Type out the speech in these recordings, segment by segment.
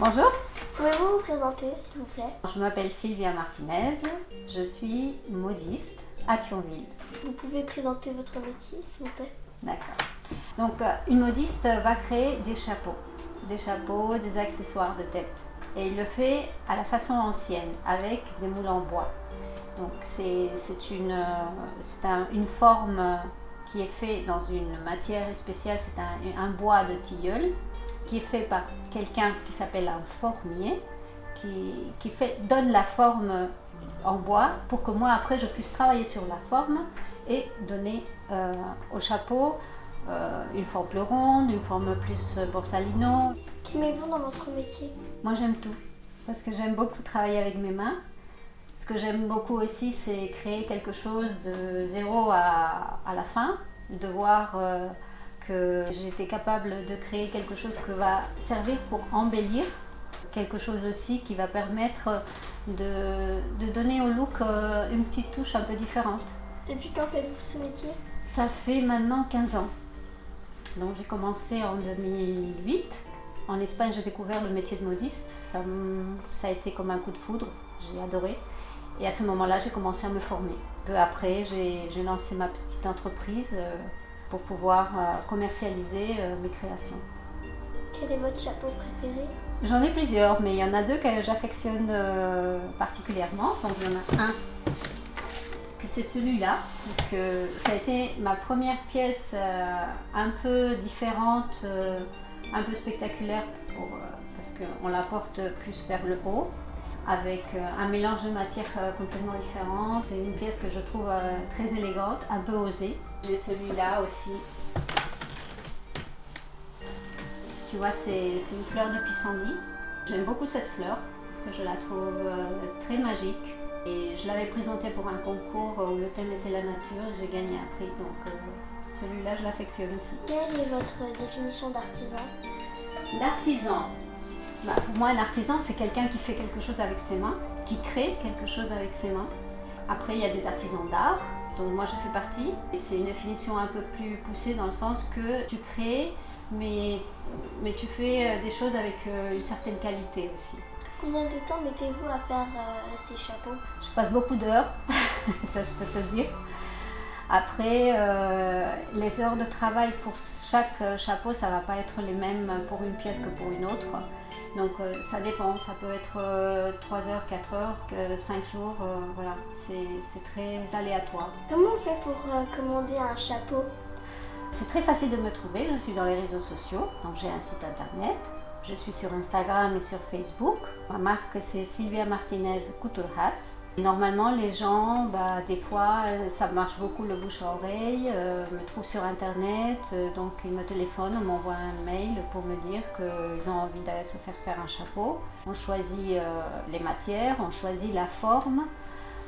Bonjour, Pouvez-vous vous présenter, s'il vous plaît? je m'appelle Sylvia Martinez, je suis modiste à Thionville. Vous pouvez présenter votre métier, s'il vous plaît? D'accord. Donc, une modiste va créer des chapeaux, des accessoires de tête. Et il le fait à la façon ancienne, avec des moules en bois. Donc, c'est une forme qui est faite dans une matière spéciale, c'est un bois de tilleul qui est fait par quelqu'un qui s'appelle un formier, qui donne la forme en bois pour que moi après je puisse travailler sur la forme et donner au chapeau une forme plus ronde, une forme plus borsalino. Qu'aimez-vous dans votre métier? Moi j'aime tout parce que j'aime beaucoup travailler avec mes mains. Ce que j'aime beaucoup aussi, c'est créer quelque chose de zéro à la fin, de voir que j'ai été capable de créer quelque chose qui va servir pour embellir, quelque chose aussi qui va permettre de donner au look une petite touche un peu différente. Depuis quand faites-vous ce métier? Ça fait maintenant 15 ans. Donc j'ai commencé en 2008. En Espagne, j'ai découvert le métier de modiste. Ça a été comme un coup de foudre, j'ai adoré. Et à ce moment-là, j'ai commencé à me former. Peu après, j'ai lancé ma petite entreprise pour pouvoir commercialiser mes créations. Quel est votre chapeau préféré? J'en ai plusieurs, mais il y en a deux que j'affectionne particulièrement. Donc il y en a un que c'est celui-là, parce que ça a été ma première pièce un peu différente, un peu spectaculaire, parce qu'on la porte plus vers le haut, avec un mélange de matières complètement différentes. C'est une pièce que je trouve très élégante, un peu osée. J'ai celui-là aussi. Tu vois, c'est une fleur de pissenlit. J'aime beaucoup cette fleur parce que je la trouve très magique. Et je l'avais présentée pour un concours où le thème était la nature et j'ai gagné un prix. Donc celui-là, je l'affectionne aussi. Quelle est votre définition d'artisan? L'artisan. Pour moi, un artisan, c'est quelqu'un qui fait quelque chose avec ses mains, qui crée quelque chose avec ses mains. Après, il y a des artisans d'art, dont moi je fais partie. C'est une définition un peu plus poussée dans le sens que tu crées, mais tu fais des choses avec une certaine qualité aussi. Combien de temps mettez-vous à faire ces chapeaux? Je passe beaucoup d'heures, ça je peux te dire. Après, les heures de travail pour chaque chapeau, ça ne va pas être les mêmes pour une pièce que pour une autre. Donc ça dépend, ça peut être 3 heures, 4 heures, 5 jours, voilà, c'est très aléatoire. Comment on fait pour commander un chapeau? C'est très facile de me trouver, je suis dans les réseaux sociaux, donc j'ai un site internet, je suis sur Instagram et sur Facebook. Ma marque c'est Sylvia Martinez Couture Hats. Normalement les gens, des fois ça marche beaucoup le bouche à oreille, me trouvent sur internet, donc ils me téléphonent, on m'envoie un mail pour me dire qu'ils ont envie d'aller se faire un chapeau. On choisit les matières, on choisit la forme,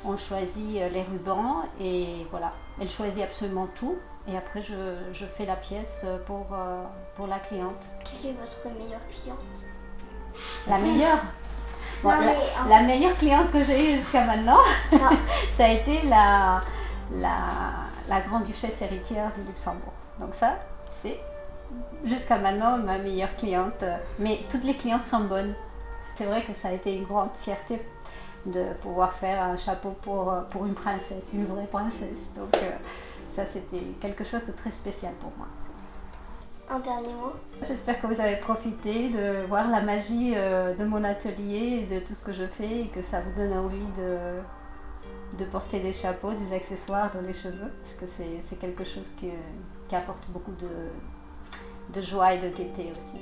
on choisit les rubans et voilà, elle choisit absolument tout. Et après, je fais la pièce pour la cliente. Quelle est votre meilleure cliente? La meilleure? Bon, Non, la meilleure cliente que j'ai eue jusqu'à maintenant, ça a été la grande-duchesse héritière du Luxembourg. Donc ça, c'est jusqu'à maintenant ma meilleure cliente. Mais toutes les clientes sont bonnes. C'est vrai que ça a été une grande fierté de pouvoir faire un chapeau pour une princesse, une vraie princesse. Donc ça, c'était quelque chose de très spécial pour moi. Un dernier mot? J'espère que vous avez profité de voir la magie de mon atelier et de tout ce que je fais et que ça vous donne envie de porter des chapeaux, des accessoires dans les cheveux, parce que c'est quelque chose qui apporte beaucoup de joie et de gaieté aussi.